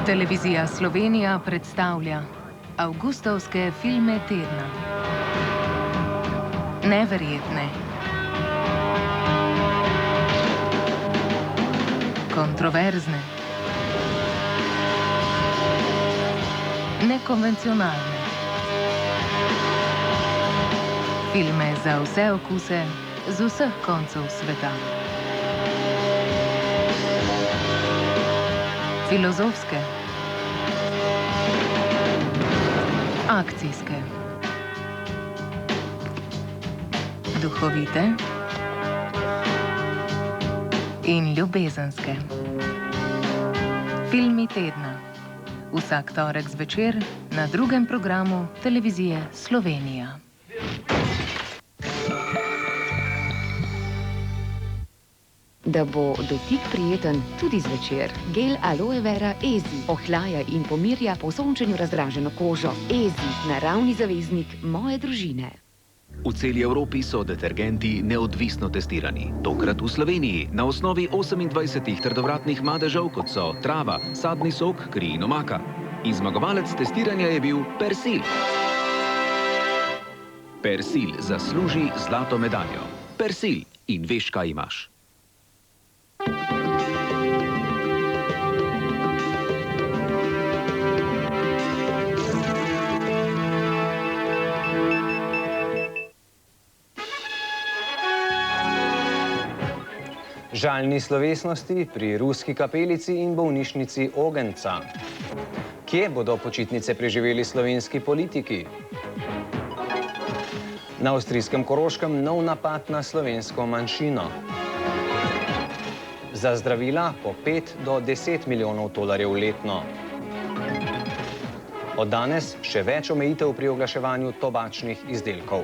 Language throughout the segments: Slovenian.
Televizija Slovenija predstavlja avgustovske filme tedna. Neverjetne, kontroverzne, nekonvencionalne, filme za vse okuse z vseh koncev sveta. Filozofske, akcijske, duhovite in ljubezenske. Filmi tedna. Vsak torek zvečer na drugem programu Televizije Slovenija. Da bo dotik prijeten tudi zvečer. Gel Aloe Vera Easy ohlaja in pomirja po sončenju razdraženo kožo. Easy, naravni zaveznik moje družine. V celi Evropi so detergenti neodvisno testirani. Tokrat v Sloveniji na osnovi 28 trdovratnih madežev, kot so trava, sadni sok, kri in omaka. In zmagovalec testiranja je bil Persil. Persil zasluži zlato medaljo. Persil in veš, kaj imaš. Žalni slovesnosti pri ruski kapelici in bolnišnici Ogenca. Kje bodo počitnice preživeli slovenski politiki? Na avstrijskem Koroškem nov napad na slovensko manjšino. Za zdravila po 5 do 10 milijonov dolarjev letno. Od danes še več omejitev pri oglaševanju tobačnih izdelkov.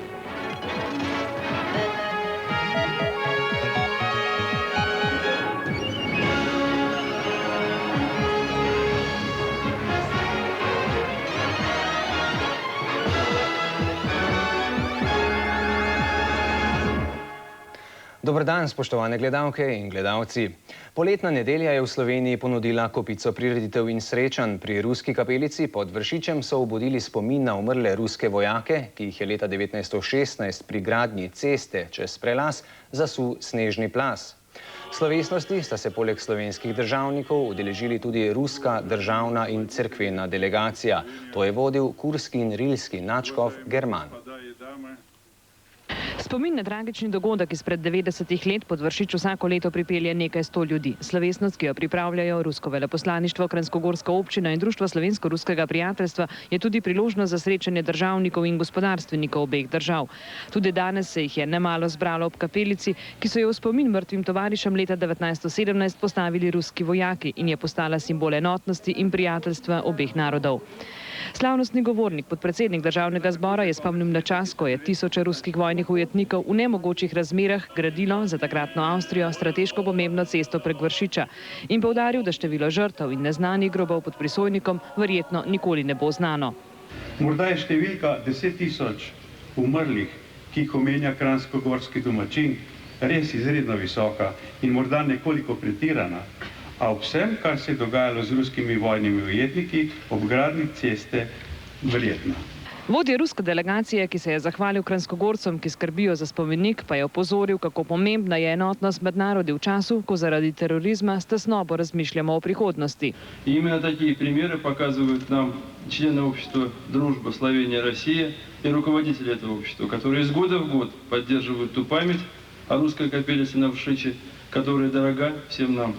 Dober dan, spoštovane gledalke in gledalci. Poletna nedelja je v Sloveniji ponudila kopico prireditev in srečanj. Pri ruski kapelici pod Vršičem so obudili spomin na umrle ruske vojake, ki jih je leta 1916 pri gradnji ceste čez prelaz zasul snežni plaz. Slovesnosti sta se poleg slovenskih državnikov udeležili tudi ruska državna in cerkvena delegacija. To je vodil kurski in rilski nadškof German. Spomin na tragični dogodek izpred 90 let pod Vršič vsako leto pripelje nekaj 100 ljudi. Slovesnost, ki jo pripravljajo rusko veleposlaništvo, Kranjskogorska občina in Društvo slovensko-ruskega prijateljstva, je tudi priložnost za srečanje državnikov in gospodarstvenikov obeh držav. Tudi danes se jih je nemalo zbralo ob kapelici, ki so jo v spomin mrtvim tovarišem leta 1917 postavili ruski vojaki in je postala simbol enotnosti in prijateljstva obeh narodov. Slavnostni govornik, podpredsednik državnega zbora, je spomnil na čas, ko je tisoče ruskih vojnih ujetnikov v nemogočih razmerah gradilo za takratno Avstrijo strateško pomembno cesto prek Vršiča in poudaril, da število žrtev in neznanih grobov pod Prisojnikom verjetno nikoli ne bo znano. Morda je številka 10 tisoč umrlih, ki jih omenja kranjskogorski domačin, res izredno visoka in morda nekoliko pretirana. A ob vsem, kar se je dogajalo z ruskimi vojnimi ujetniki, ob gradnji ceste verjetno. Vodja ruske delegacije, ki se je zahvalil Kranjskogorcem, ki skrbijo za spomenik, pa je opozoril, kako pomembna je enotnost med narodi v času, ko zaradi terorizma s tesnobo razmišljamo o prihodnosti. Именно такие примеры показывают нам члены общества «Дружба Словения-Россия» и руководители этого общества, которые из года в год поддерживают ту память о русской капелице на Vršiče, которая дорога всем нам.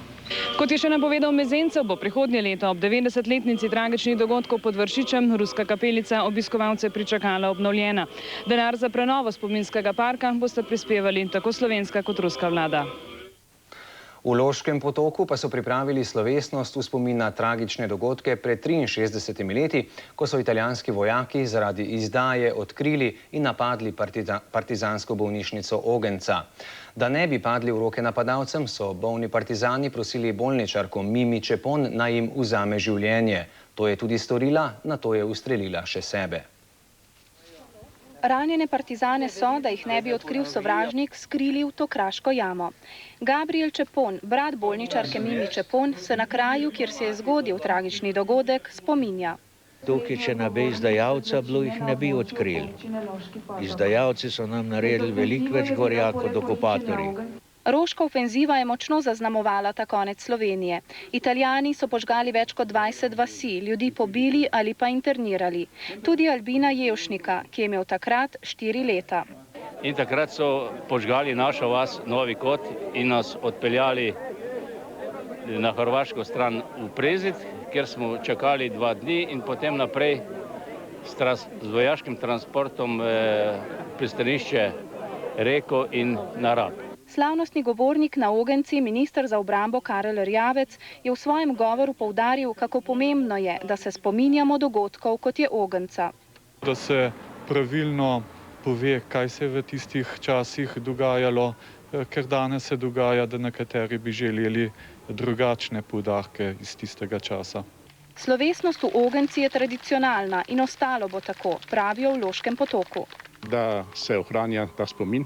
Kot je še napovedal Mezencev, bo prihodnje leto ob 90-letnici tragičnih dogodkov pod Vršičem ruska kapelica obiskovalce pričakala obnovljena. Denar za prenovo spominskega parka boste prispevali tako slovenska kot ruska vlada. V Loškem potoku pa so pripravili slovesnost v spomin na tragične dogodke pred 63 leti, ko so italijanski vojaki zaradi izdaje odkrili in napadli partizansko bolnišnico Ogenca. Da ne bi padli v roke napadalcem, so bolni partizani prosili bolničarko Mimi Čepon, naj jim vzame življenje. To je tudi storila, nato je ustrelila še sebe. ranjene partizane so, da jih ne bi odkril sovražnik, skrili v to kraško jamo. Gabriel Čepon, brat bolničarke Mimi Čepon, se na kraju, kjer se je zgodil tragični dogodek, spominja. Tukaj, če ne bi izdajalca bilo, jih ne bi odkrili. Izdajalci so nam naredili veliko več gorja kot okupatorji. Roška ofenziva je močno zaznamovala ta konec Slovenije. Italijani so požgali več kot 20 vasi, ljudi pobili ali pa internirali. Tudi Albina Jevšnika, ki je imel takrat 4 leta. In takrat so požgali našo vas Novi Kot in nas odpeljali na hrvaško stran v Prezid, kjer smo čakali 2 dni in potem naprej z vojaškim transportom pristanišče Reko in na Rab. Slavnostni govornik na Ogenci, minister za obrambo Karel Erjavec, je v svojem govoru poudaril, kako pomembno je, da se spominjamo dogodkov, kot je Ogenca. Da se pravilno pove, kaj se je v tistih časih dogajalo, ker danes se dogaja, da nekateri bi želeli drugačne poudarke iz tistega časa. Slovesnost v Ogenci je tradicionalna in ostalo bo tako, pravijo v Loškem potoku. Da se ohranja ta spomin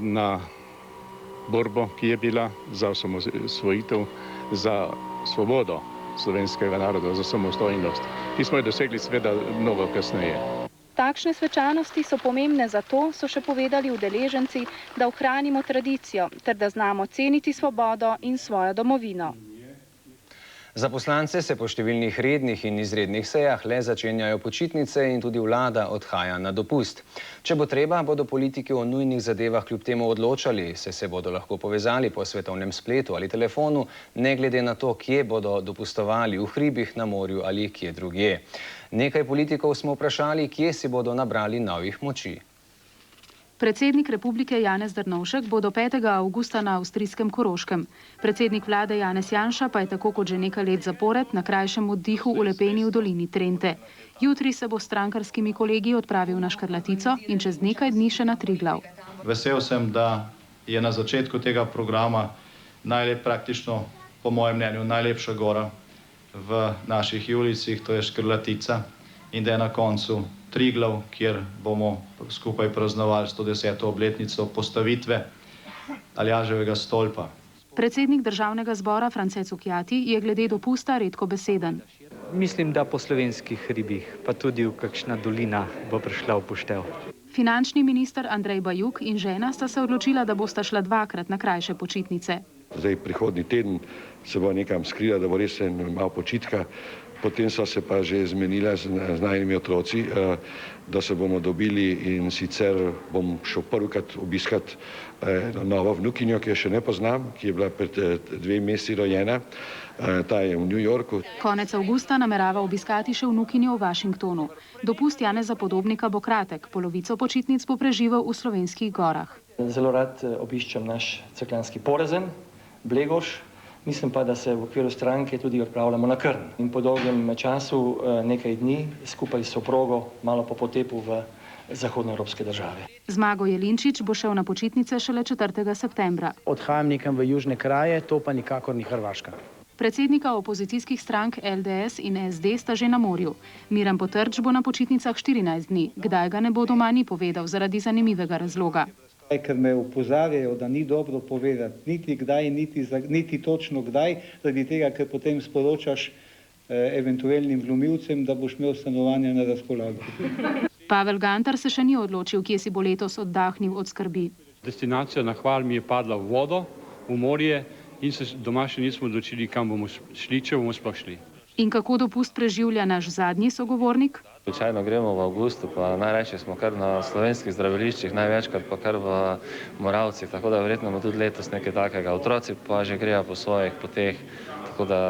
na borbo, ki je bila za osamosvojitev, za svobodo slovenskega naroda, za samostojnost, ki smo jo dosegli seveda mnogo kasneje. Takšne svečanosti so pomembne zato, so še povedali udeleženci, da ohranimo tradicijo, ter da znamo ceniti svobodo in svojo domovino. Za poslance se po številnih rednih in izrednih sejah le začenjajo počitnice in tudi vlada odhaja na dopust. Če bo treba, bodo politiki o nujnih zadevah kljub temu odločali, se bodo lahko povezali po svetovnem spletu ali telefonu, ne glede na to, kje bodo dopustovali, v hribih, na morju ali kje drugje. Nekaj politikov smo vprašali, kje si bodo nabrali novih moči. Predsednik republike Janez Drnovšek bo do 5. avgusta na avstrijskem Koroškem. Predsednik vlade Janez Janša pa je tako kot že nekaj let zapored na krajšem oddihu v Lepeni v dolini Trente. Jutri se bo s strankarskimi kolegi odpravil na Škrlatico in čez nekaj dni še na Triglav. Vesel sem, da je na začetku tega programa praktično, po mojem mnenju, najlepša gora v naših julicih, to je Škrlatica, in da je na koncu Triglav, kjer bomo skupaj praznovali 110. obletnico postavitve Aljaževega stolpa. Predsednik državnega zbora France Cukjati je glede dopusta redkobeseden. Mislim, da po slovenskih hribih, pa tudi v kakšna dolina bo prišla v poštev. Finančni minister Andrej Bajuk in žena sta se odločila, da bosta šla 2-krat na krajše počitnice. Zdaj prihodnji teden se bo nekam skrila, da bo res malo počitka. Potem so se pa že zmenila z najnimi otroci, da se bomo dobili in sicer bom šel prvikrat obiskat novo vnukinjo, ki jo še ne poznam, ki je bila pred 2 meseci rojena. Ta je v New Yorku. Konec avgusta namerava obiskati še vnukinjo v Washingtonu. Dopust Janeza Podobnika bo kratek, polovico počitnic bo preživel v slovenskih gorah. Zelo rad obiščem naš cerkljanski Porezen, Blegoš. Mislim pa, da se v okviru stranke tudi odpravljamo na Krn. In po dolgem času, nekaj dni, skupaj s soprogo, malo po potepu v zahodnoevropske države. Zmago Jelinčič bo šel na počitnice šele 4. septembra. Odhajam nekam v južne kraje, to pa nikakor ni Hrvaška. Predsednika opozicijskih strank LDS in SD sta že na morju. Miran Potrč bo na počitnicah 14 dni. Kdaj ga ne bo doma, ni povedal zaradi zanimivega razloga. Ker me opozarjajo, da ni dobro povedati niti kdaj, niti točno kdaj, zaradi tega, ker potem sporočaš eventualnim vlomilcem, da boš imel stanovanje na razpolago. Pavel Gantar se še ni odločil, kje si bo letos oddahnil od skrbi. Destinacija na Hval mi je padla v vodo, v morje in se doma še nismo odločili, kam bomo šli, če bomo sploh šli. In kako dopust preživlja naš zadnji sogovornik? Običajno gremo v avgustu, pa najrajši smo kar na slovenskih zdraviliščih, največkrat pa kar v Moravcih, tako da verjetno bo tudi letos nekaj takega. Otroci pa že grejo po svojih poteh, tako da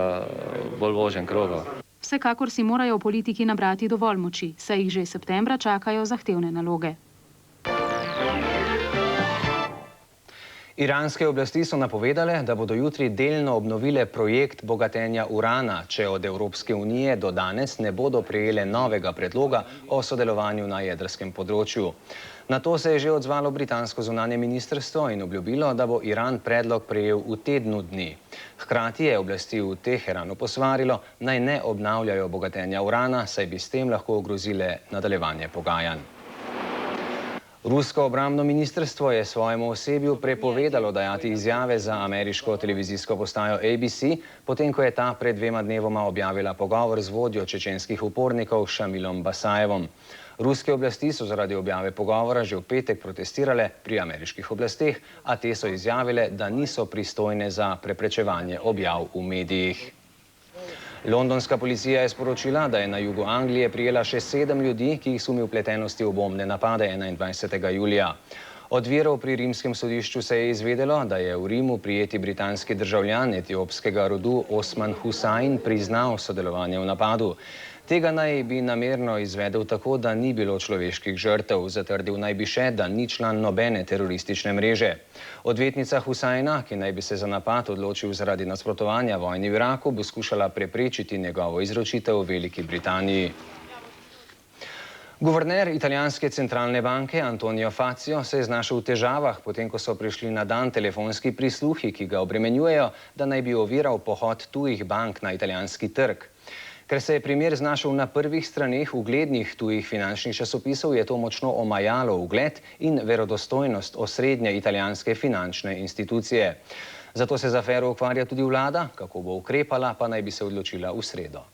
bolj vožen krogov. Vsekakor si morajo politiki nabrati dovolj moči, saj jih že septembra čakajo zahtevne naloge. Iranske oblasti so napovedale, da bodo jutri delno obnovile projekt bogatenja urana, če od Evropske unije do danes ne bodo prejele novega predloga o sodelovanju na jedrskem področju. Na to se je že odzvalo britansko zunanje ministrstvo in obljubilo, da bo Iran predlog prejel v tednu dni. Hkrati je oblasti v Teheranu posvarilo, naj ne obnavljajo bogatenja urana, saj bi s tem lahko ogrozile nadaljevanje pogajanj. Rusko obrambno ministrstvo je svojemu osebju prepovedalo dajati izjave za ameriško televizijsko postajo ABC, potem ko je ta pred 2 dnevoma objavila pogovor z vodjo čečenskih upornikov Šamilom Basajevom. Ruske oblasti so zaradi objave pogovora že v petek protestirale pri ameriških oblasteh, a te so izjavile, da niso pristojne za preprečevanje objav v medijih. Londonska policija je sporočila, da je na jugu Anglije prijela še 7 ljudi, ki jih sumi vpletenosti v bombne napade 21. julija. Od virov pri rimskem sodišču se je izvedelo, da je v Rimu prijeti britanski državljan etiopskega rodu Osman Husajn priznal sodelovanje v napadu. Tega naj bi namerno izvedel tako, da ni bilo človeških žrtev. Zatrdil naj bi še, da ni član nobene teroristične mreže. Odvetnica Husajna, ki naj bi se za napad odločil zaradi nasprotovanja vojni v Iraku, bo skušala preprečiti njegovo izročitev v Veliki Britaniji. Guverner italijanske centralne banke Antonio Fazio se je znašel v težavah, potem ko so prišli na dan telefonski prisluhi, ki ga obremenjujejo, da naj bi oviral pohod tujih bank na italijanski trg. Ker se je primer znašel na prvih straneh uglednih tujih finančnih časopisov, je to močno omajalo ugled in verodostojnost osrednje italijanske finančne institucije. Zato se z afero ukvarja tudi vlada, kako bo ukrepala, pa naj bi se odločila v sredo.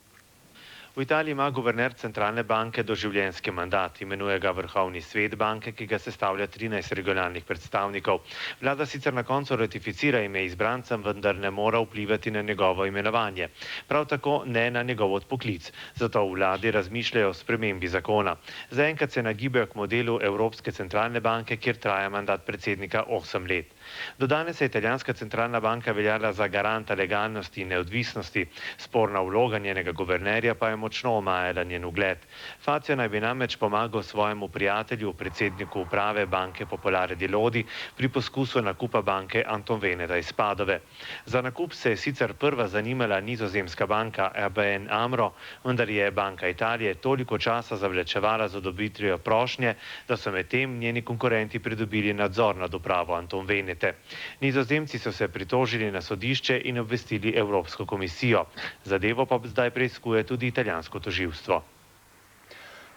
V Italiji ima guverner centralne banke doživljenjski mandat, imenuje ga vrhovni svet banke, ki ga sestavlja 13 regionalnih predstavnikov. Vlada sicer na koncu ratificira ime izbrancem, vendar ne mora vplivati na njegovo imenovanje. Prav tako ne na njegov odpoklic. Zato v vladi razmišljajo o spremembi zakona. Zaenkrat se nagibajo k modelu Evropske centralne banke, kjer traja mandat predsednika 8 let. Do danes je italijanska centralna banka veljala za garanta legalnosti in neodvisnosti. Sporna vloga njenega guvernerja pa je močno omajala njen ugled. Fazio naj bi namreč pomagal svojemu prijatelju, predsedniku uprave banke Popolare di Lodi, pri poskusu nakupa banke Antonveneta iz Padove. Za nakup se je sicer prva zanimala nizozemska banka ABN AMRO, vendar je Banka Italije toliko časa zavlačevala z odobritvijo prošnje, da so medtem njeni konkurenti pridobili nadzor nad upravo Antonvenete. Nizozemci so se pritožili na sodišče in obvestili Evropsko komisijo. Zadevo pa zdaj preiskuje tudi italijansko tožilstvo.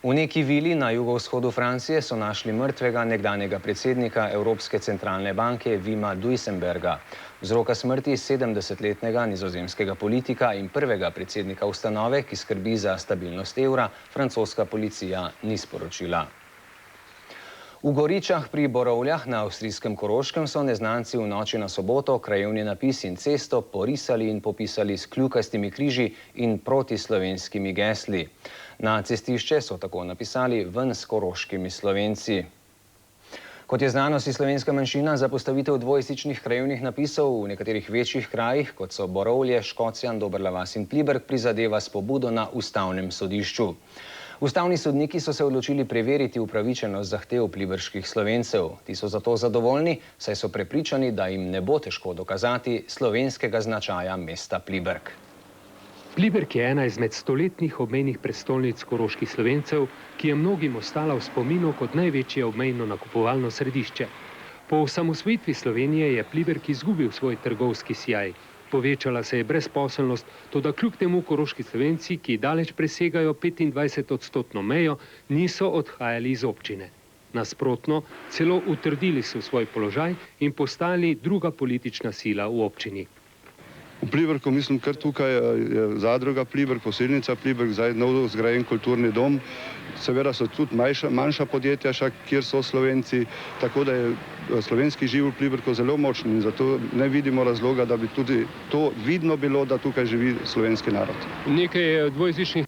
V neki vili na jugovzhodu Francije so našli mrtvega nekdanjega predsednika Evropske centralne banke Wima Duisenberga. Vzroka smrti 70-letnega nizozemskega politika in prvega predsednika ustanove, ki skrbi za stabilnost evra, francoska policija ni sporočila. V Goričah pri Borovljah na avstrijskem Koroškem so neznanci v noči na soboto krajevni napis in cesto porisali in popisali s kljukastimi križi in protislovenskimi gesli. Na cestišče so tako napisali ven s koroškimi Slovenci. Kot je znano, si slovenska manjšina za postavitev dvojezičnih krajevnih napisov v nekaterih večjih krajih, kot so Borovlje, Škocjan, Dobrla vas in Pliberk, prizadeva s pobudo na Ustavnem sodišču. Ustavni sodniki so se odločili preveriti upravičenost zahtev pliberških Slovencev. Ti so zato zadovoljni, saj so prepričani, da jim ne bo težko dokazati slovenskega značaja mesta Pliberk. Pliberk je ena izmed stoletnih obmejnih prestolnic koroških Slovencev, ki je mnogim ostala v spominu kot največje obmejno nakupovalno središče. Po osamosvojitvi Slovenije je Pliberk izgubil svoj trgovski sijaj. Povečala se je brezposelnost, toda kljub temu koroški Slovenci, ki daleč presegajo 25-odstotno mejo, niso odhajali iz občine. Nasprotno, celo utrdili so svoj položaj in postali druga politična sila v občini. V Pliberku, mislim, kar tukaj je zadruga Pliberk, posilnica Pliberk, zdaj novo zgrajen kulturni dom. Seveda so tudi manjša podjetja, kjer so Slovenci, tako da je slovenski živ v Pliberku zelo močen in zato ne vidimo razloga, da bi tudi to vidno bilo, da tukaj živi slovenski narod. Nekaj dvojezičnih